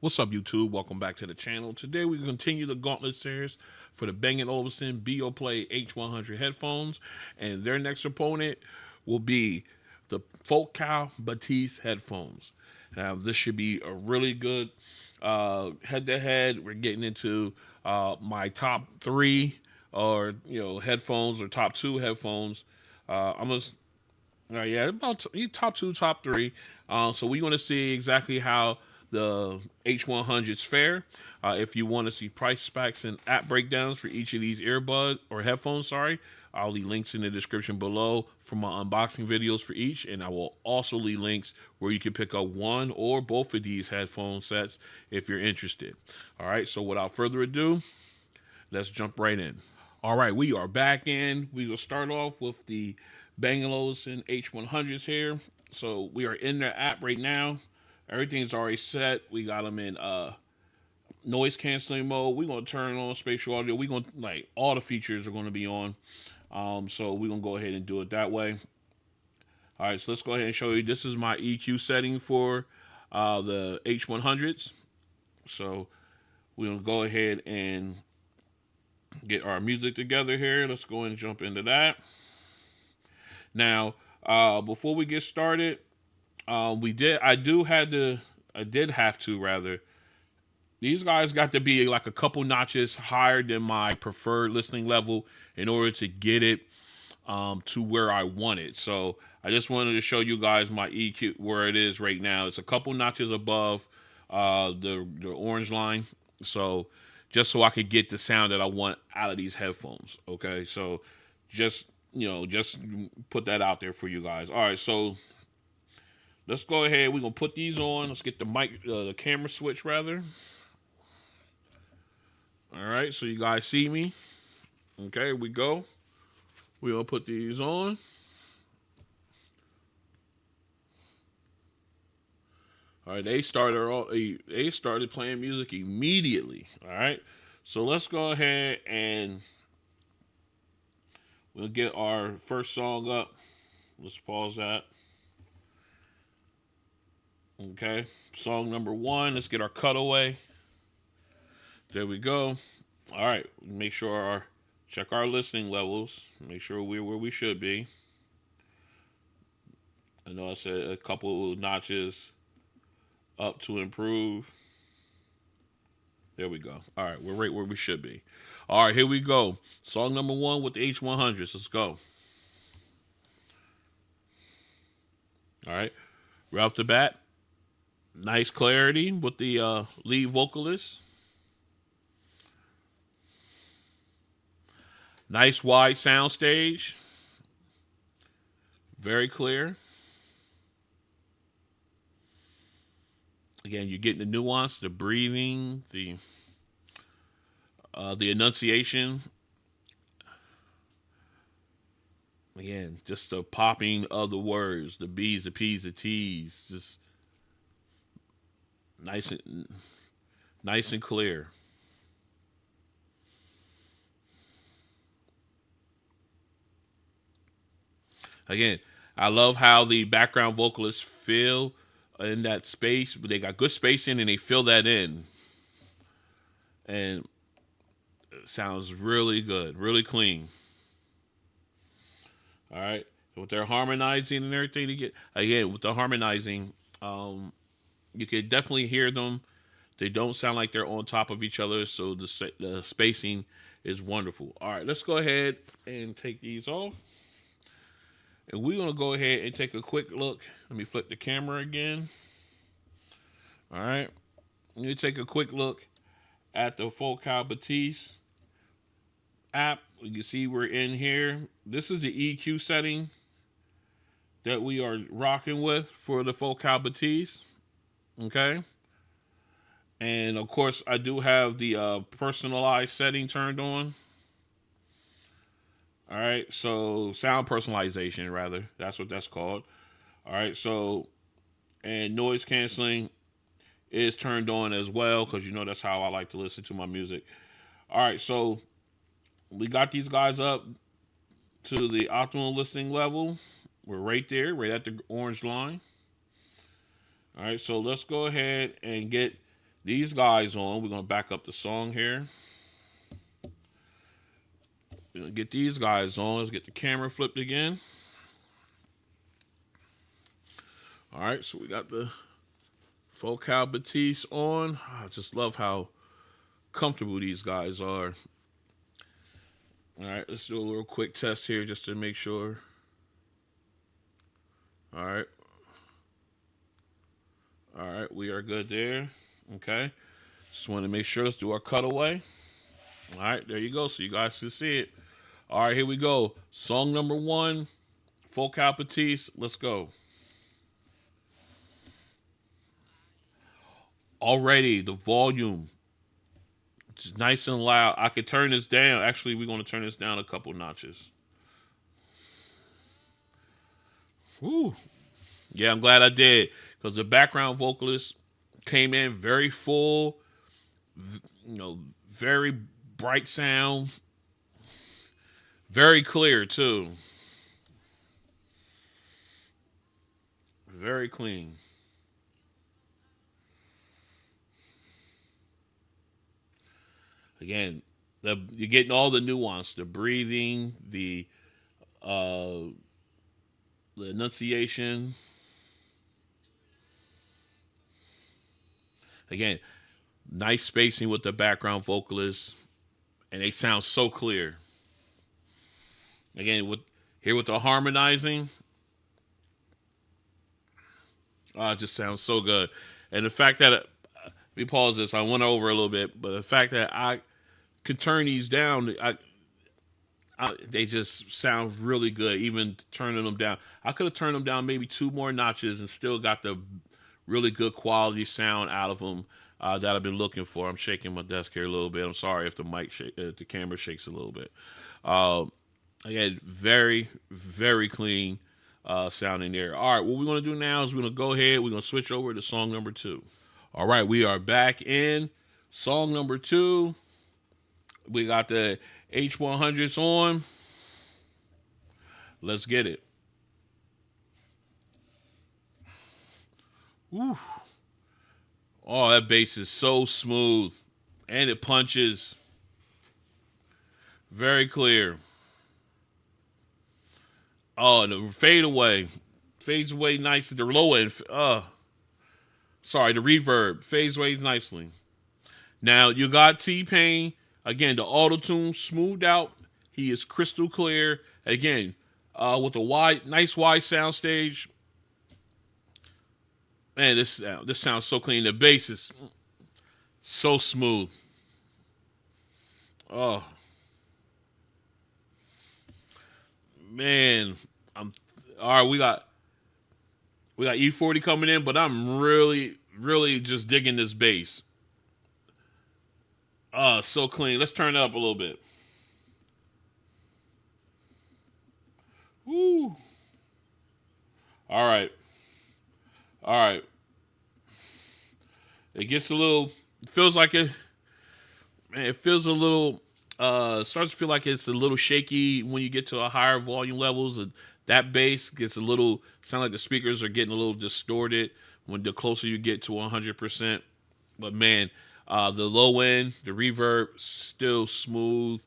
What's up, YouTube? Welcome back to the channel. Today we continue the Gauntlet Series for the Bang Olufsen Beoplay H100 headphones, and their next opponent will be the Focal Bathys headphones. Now, this should be a really good head-to-head. We're getting into my top three, or headphones, or top two headphones. I'm gonna yeah, about top two, top three. So we want to see exactly how the H100s fare. If you want to see price specs and app breakdowns for each of these earbud or headphones, I'll leave links in the description below for my unboxing videos for each, and I will also leave links where you can pick up one or both of these headphone sets if you're interested. All right, so without further ado, let's jump right in. All right, we are back in. We will start off with the Bang Olufsen H100s here. So we are in their app right now. Everything's already set. We got them in noise canceling mode. We're gonna turn on spatial audio. We're gonna all the features are gonna be on. So we're gonna go ahead and do it that way. All right, so let's go ahead and show you. This is my EQ setting for the H100s. So we're gonna go ahead and get our music together here. Let's go and jump into that. Now, before we get started, I did have to rather. These guys got to be like a couple notches higher than my preferred listening level in order to get it to where I want it. So I just wanted to show you guys my EQ where it is right now. It's a couple notches above the orange line. So just so I could get the sound that I want out of these headphones. Okay, so just put that out there for you guys. All right, so let's go ahead. We're gonna put these on. Let's get the camera switch rather. All right, so you guys see me. Okay, here we go. We're gonna put these on. All right, they started playing music immediately. All right, so let's go ahead and we'll get our first song up. Let's pause that. Okay, song number one. Let's get our cutaway. There we go. All right, make sure check our listening levels. Make sure we're where we should be. I know I said a couple notches up to improve. There we go. All right, we're right where we should be. All right, here we go. Song number one with the H100s. Let's go. All right, right off the bat, nice clarity with the lead vocalist. Nice wide sound stage. Very clear. Again, you're getting the nuance, the breathing, the enunciation. Again, just the popping of the words, the B's, the P's, the T's, just nice and clear. Again, I love how the background vocalists feel in that space, but they got good spacing and they fill that in. And it sounds really good, really clean. All right. With their harmonizing and everything to get, again, with the harmonizing, you can definitely hear them. They don't sound like they're on top of each other, so the spacing is wonderful. All right, let's go ahead and take these off. And we're going to go ahead and take a quick look. Let me flip the camera again. All right. Let me take a quick look at the Focal Bathys app. You can see we're in here. This is the EQ setting that we are rocking with for the Focal Bathys. Okay. And, of course, I do have the personalized setting turned on. All right, so sound personalization, rather. That's what that's called. All right, so, and noise canceling is turned on as well, because that's how I like to listen to my music. All right, so we got these guys up to the optimal listening level. We're right there, right at the orange line. All right, so let's go ahead and get these guys on. We're gonna back up the song here. We're gonna get these guys on. Let's get the camera flipped again. All right, so we got the Focal Bathys on. I just love how comfortable these guys are. All right, let's do a little quick test here just to make sure. All right. All right, we are good there. Okay. Just want to make sure. Let's do our cutaway. All right, there you go. So you guys can see it. All right, here we go. Song number 1, Focal Bathys. Let's go. Already, the volume. It's nice and loud. I could turn this down. Actually, we're going to turn this down a couple notches. Woo. Yeah, I'm glad I did. Because the background vocalist came in very full. Very bright sound. Very clear, too. Very clean. Again, you're getting all the nuance, the breathing, the enunciation. Again, nice spacing with the background vocalists, and they sound so clear. Again, with the harmonizing, it just sounds so good. And the fact that let me pause this. I went over a little bit, but the fact that I could turn these down, they just sound really good. Even turning them down, I could have turned them down maybe 2 more notches and still got the really good quality sound out of them that I've been looking for. I'm shaking my desk here a little bit. I'm sorry if the camera shakes a little bit. Again, very, very clean sounding there. All right, what we're going to do now is we're going to go ahead. We're going to switch over to song number 2. All right, we are back in song number 2. We got the H100s on. Let's get it. Woo. Oh, that bass is so smooth. And it punches. Very clear. Oh, the fade away. Fades away nicely. The low end. Sorry, the reverb. Fades away nicely. Now, you got T-Pain. Again, the auto-tune smoothed out. He is crystal clear. Again, with a nice wide soundstage. Man, this sounds so clean. The bass is so smooth. Oh. Man. All right, we got E40 coming in, but I'm really, really just digging this bass. So clean. Let's turn it up a little bit. Woo. All right. It gets a little, it feels like it feels a little, starts to feel like it's a little shaky when you get to a higher volume levels. And that bass gets a little, sound like the speakers are getting a little distorted when the closer you get to 100%. But man, the low end, the reverb, still smooth,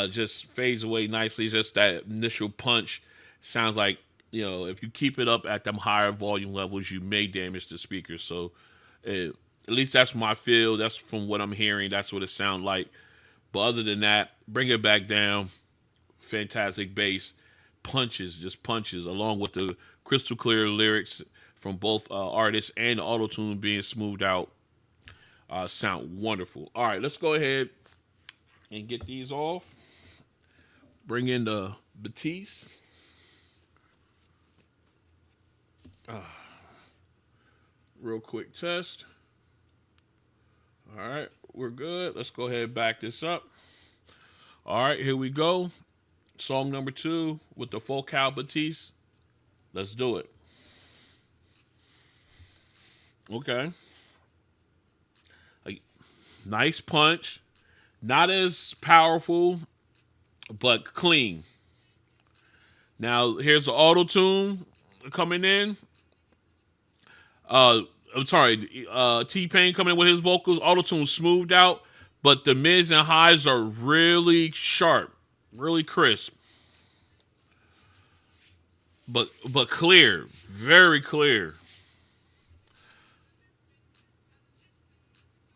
just fades away nicely. Just that initial punch sounds like, if you keep it up at them higher volume levels, you may damage the speakers. So at least that's my feel. That's from what I'm hearing. That's what it sounds like. But other than that, bring it back down. Fantastic bass. Just punches, along with the crystal clear lyrics from both artists and the auto-tune being smoothed out. Sound wonderful. All right, let's go ahead and get these off. Bring in the Batiste. Real quick test. All right, we're good. Let's go ahead and back this up. All right, here we go. Song number 2 with the Focal Bathys. Let's do it. Okay. Nice punch. Not as powerful, but clean. Now, here's the auto-tune coming in. I'm sorry, T-Pain coming in with his vocals, auto-tune smoothed out, but the mids and highs are really sharp, really crisp, but clear, very clear.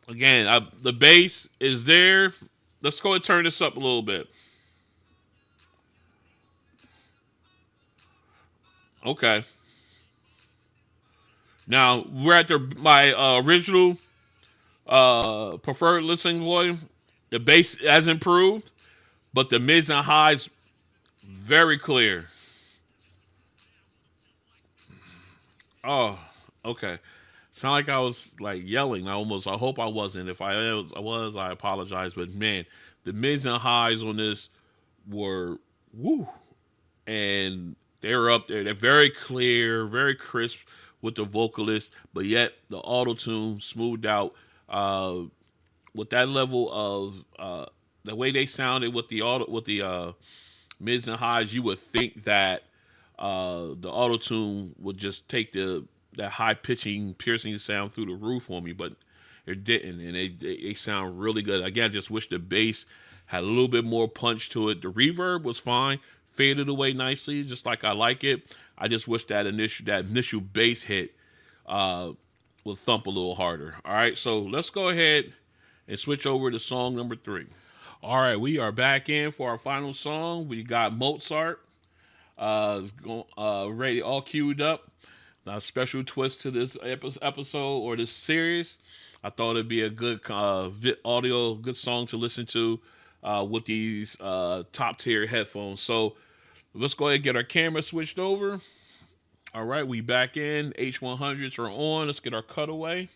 Again, the bass is there. Let's go and turn this up a little bit. Okay. Now we're at my original preferred listening volume. The bass has improved, but the mids and highs very clear. Oh, okay. Sound like I was like yelling. I hope I wasn't. If I apologize. But man, the mids and highs on this were woo, and they were up there. They're very clear, very crisp with the vocalist, but yet the auto tune smoothed out. Uh, with that level of the way they sounded with the mids and highs, you would think that the auto tune would just take that high pitching, piercing sound through the roof on me, but it didn't, and they sound really good. Again, I just wish the bass had a little bit more punch to it. The reverb was fine, faded away nicely, just like I like it. I just wish that initial bass hit would thump a little harder. All right, so let's go ahead and switch over to song number 3. All right, we are back in for our final song. We got Mozart, ready, all queued up. Now, a special twist to this episode or this series. I thought it'd be a good audio, good song to listen to with these top tier headphones. So let's go ahead and get our camera switched over. All right, we back in. H100s are on. Let's get our cutaway.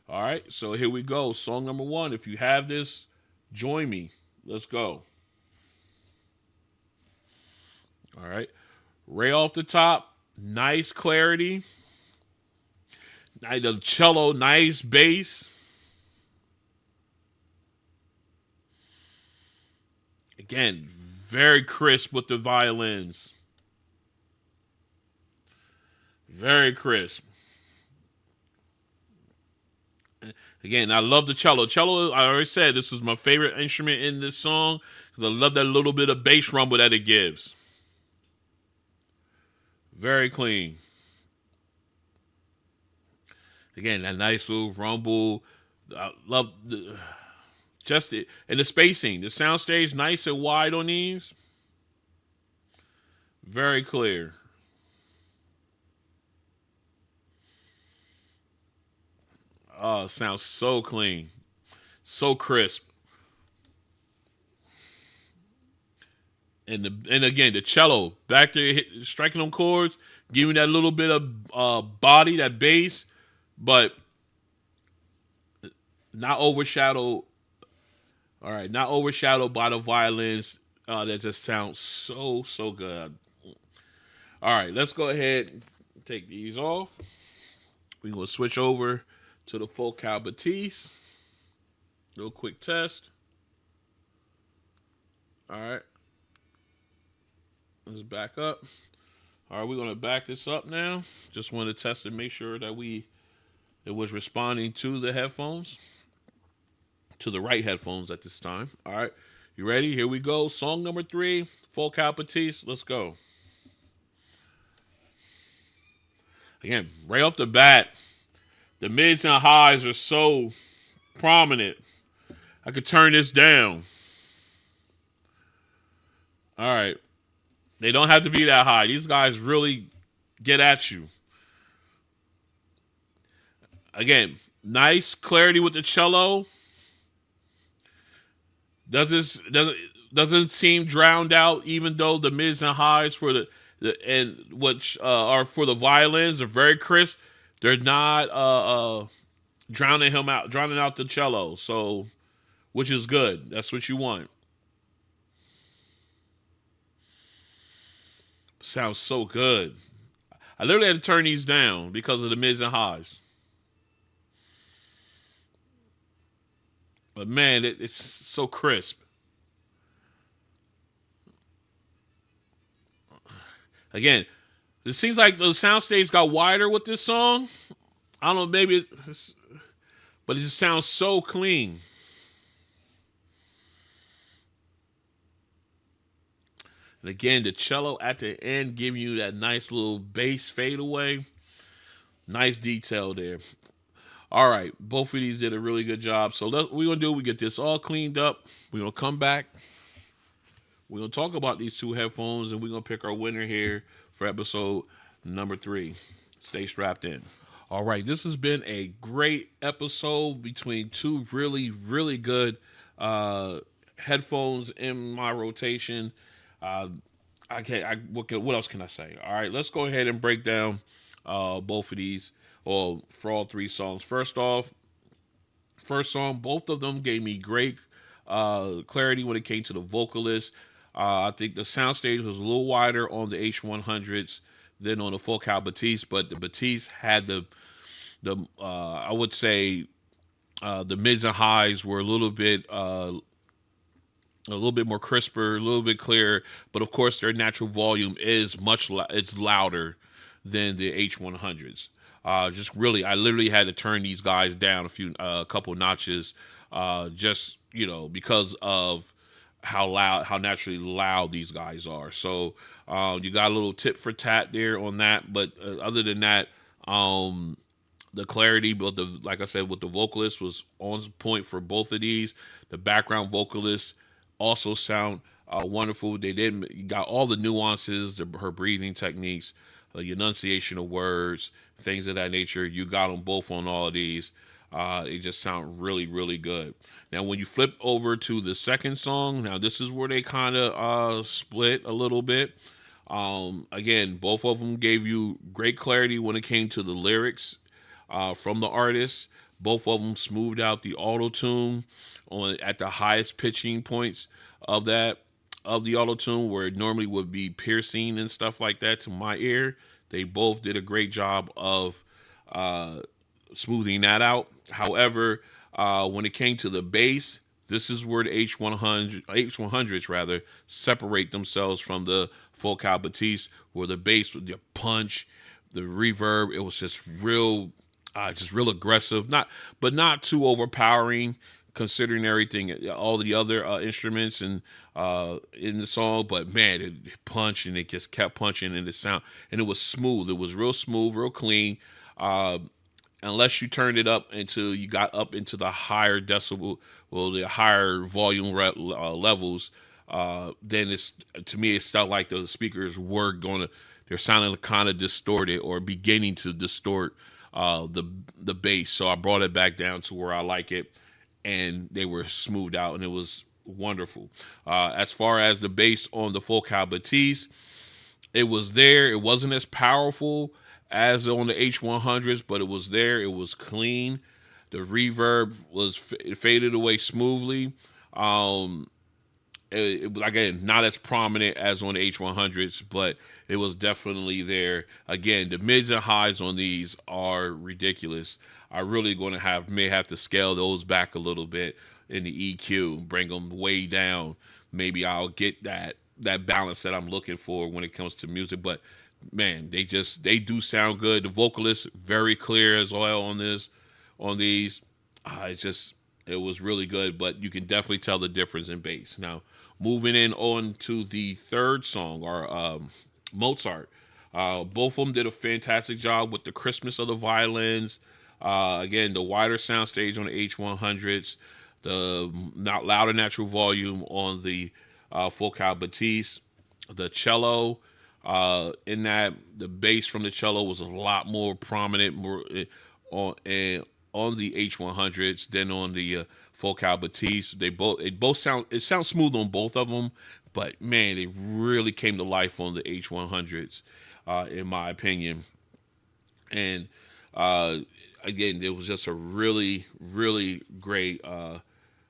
All right, so here we go. Song number 1. If you have this, join me. Let's go. All right, right off the top, nice clarity. The cello, nice bass. Again, very crisp with the violins. Very crisp. Again, I love the cello. Cello, I already said, this is my favorite instrument in this song because I love that little bit of bass rumble that it gives. Very clean. Again, that nice little rumble. I love it. And the spacing. The soundstage nice and wide on these. Very clear. Oh, it sounds so clean. So crisp. And again, the cello back there striking them chords, giving that little bit of body, that bass, but not overshadowed. All right, not overshadowed by the violins that just sound so good. All right, let's go ahead and take these off. We're gonna switch over to the Focal Bathys. Real quick test. All right. Let's back up. All right, we're going to back this up now. Just want to test and make sure that it was responding to the headphones, to the right headphones at this time. All right, you ready? Here we go. Song number 3, Focal Bathys. Let's go. Again, right off the bat, the mids and highs are so prominent. I could turn this down. All right. They don't have to be that high. These guys really get at you. Again, nice clarity with the cello. Doesn't seem drowned out, even though the mids and highs for which are for the violins are very crisp. They're not drowning out the cello. So, which is good. That's what you want. Sounds so good. I literally had to turn these down because of the mids and highs. But man, it's so crisp. Again, it seems like the soundstage got wider with this song. I don't know, maybe it's, but it just sounds so clean. And again, the cello at the end giving you that nice little bass fadeaway. Nice detail there. All right, both of these did a really good job. So what we're gonna do, we get this all cleaned up. We're gonna come back. We're gonna talk about these two headphones, and we're gonna pick our winner here for episode number 3. Stay strapped in. All right, this has been a great episode between two really, really good headphones in my rotation. What else can I say? All right, let's go ahead and break down both of these, or for all 3 songs. First song, both of them gave me great clarity when it came to the vocalist. I think the soundstage was a little wider on the H100s than on the Focal Bathys, but the Batiste had the I would say the mids and highs were a little bit more crisper, a little bit clearer. But of course, their natural volume is it's louder than the H100s. Just really, I literally had to turn these guys down a couple notches, just because of how naturally loud these guys are. So you got a little tit for tat there on that. But other than that, the clarity, but like I said, with the vocalist was on point for both of these. The background vocalists also sound wonderful. You got all the nuances, her breathing techniques, the enunciation of words, things of that nature. You got them both on all of these. They just sound really, really good. Now, when you flip over to the second song, now this is where they kind of split a little bit. Again, both of them gave you great clarity when it came to the lyrics from the artist. Both of them smoothed out the auto-tune at the highest pitching points of the auto-tune, where it normally would be piercing and stuff like that to my ear. They both did a great job of smoothing that out. However, when it came to the bass, this is where the H100s rather separate themselves from the Focal Bathys, where the bass with the punch, the reverb, it was just real aggressive, not too overpowering considering everything, all the other instruments and in the song. But man, it punched and it just kept punching, and the sound, and it was smooth. It was real smooth, real clean. Unless you turned it up until you got up into the higher decibel, the higher volume levels, then to me it felt like the speakers they're sounding kind of distorted or beginning to distort the bass. So I brought it back down to where I like it, and they were smoothed out, and it was wonderful. As far as the bass on the Focal Bathys, it was there. It wasn't as powerful as on the H100s, but it was there. It was clean. The reverb it faded away smoothly. Again, not as prominent as on the H100s, but it was definitely there. Again, the mids and highs on these are ridiculous. I really may have to scale those back a little bit in the EQ, bring them way down. Maybe I'll get that balance that I'm looking for when it comes to music. But man, they do sound good. The vocalist very clear as well on these. It was really good, but you can definitely tell the difference in bass. Now, moving on to the third song, or Mozart. Both of them did a fantastic job with the crispness of the violins. Again, the wider soundstage on the H100s, the not louder natural volume on the Focal Bathys, the cello. In that, the bass from the cello was a lot more prominent on the H100s than on the Focal Bathys. It sounds smooth on both of them, but man, they really came to life on the H100s, in my opinion. And again, it was just a really, really great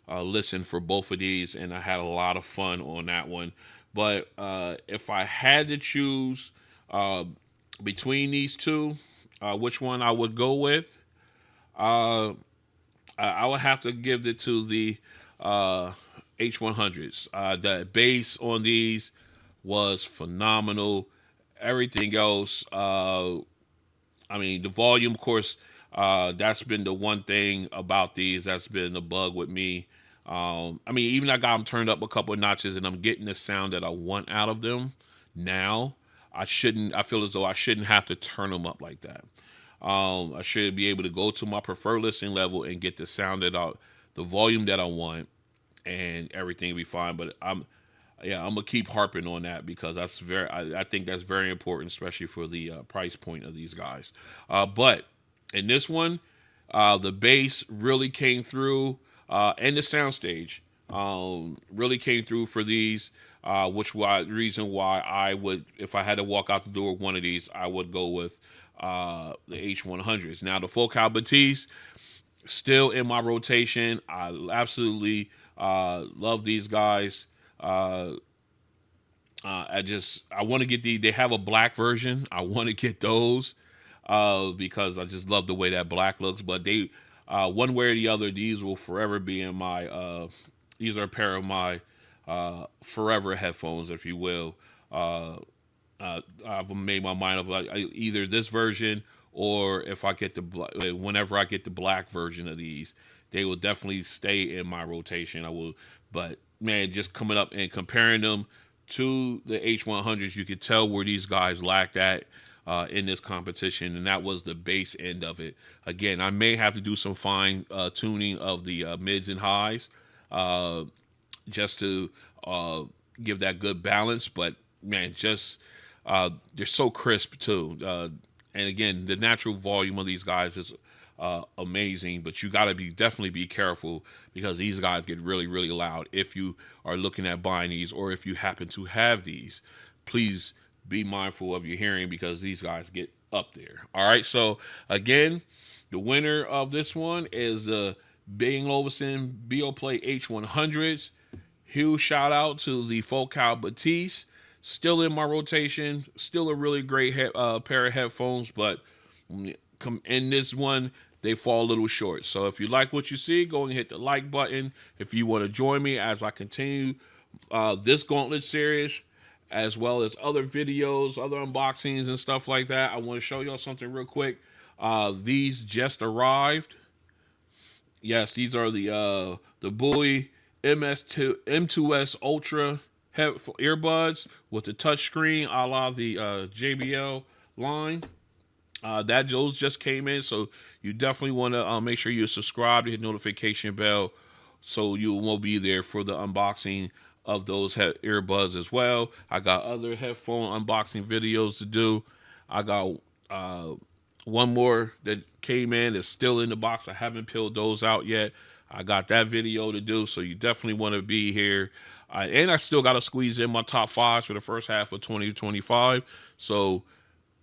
listen for both of these, and I had a lot of fun on that one. But if I had to choose between these two, which one I would go with, I would have to give it to the H100s. The bass on these was phenomenal. Everything else, the volume, of course, That's been the one thing about these that's been a bug with me. I mean, even I got them turned up a couple of notches, and I'm getting the sound that I want out of them now. I feel as though I shouldn't have to turn them up like that. I should be able to go to my preferred listening level and get the sound the volume that I want, and everything will be fine. But I'm gonna keep harping on that because I think that's very important, especially for the price point of these guys. But in this one, the bass really came through, and the soundstage really came through for these. The reason why I would, if I had to walk out the door with one of these, I would go with the H100s. Now the Focal Bathys still in my rotation. I absolutely love these guys. I want to get they have a black version. I want to get those because I just love the way that black looks. But they, one way or the other, these will forever be in my, these are a pair of my forever headphones, if you will. I've made my mind up like either this version, or if I get whenever I get the black version of these, they will definitely stay in my rotation. I will, but man, just coming up and comparing them to the H100s, you could tell where these guys lacked at in this competition, and that was the bass end of it. Again, I may have to do some fine tuning of the mids and highs just to give that good balance, but man, just they're so crisp too. And again, the natural volume of these guys is amazing, but you got to definitely be careful because these guys get really, really loud. If you are looking at buying these, or if you happen to have these, please be mindful of your hearing because these guys get up there. All right. So again, the winner of this one is the Bang Olufsen Beoplay H100s. Huge shout out to the Focal Bathys. Still in my rotation. Still a really great pair of headphones, but in this one, they fall a little short. So if you like what you see, go and hit the like button. If you want to join me as I continue this Gauntlet series, as well as other videos, other unboxings and stuff like that, I want to show y'all something real quick. These just arrived. Yes, these are the Bowie M2S Ultra earbuds with the touchscreen, a la the JBL line. Those just came in, so you definitely want to make sure you subscribe to hit notification bell so you will be there for the unboxing of those earbuds as well. I got other headphone unboxing videos to do. I got one more that came in that's still in the box. I haven't peeled those out yet. I got that video to do, so you definitely want to be here. And I still got to squeeze in my top fives for the first half of 2025. So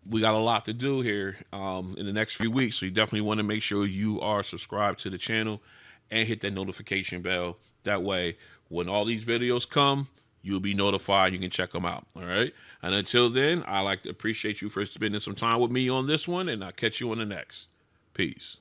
we got a lot to do here in the next few weeks. So you definitely want to make sure you are subscribed to the channel and hit that notification bell. That way, when all these videos come, you'll be notified. You can check them out. All right. And until then, I like to appreciate you for spending some time with me on this one, and I'll catch you on the next. Peace.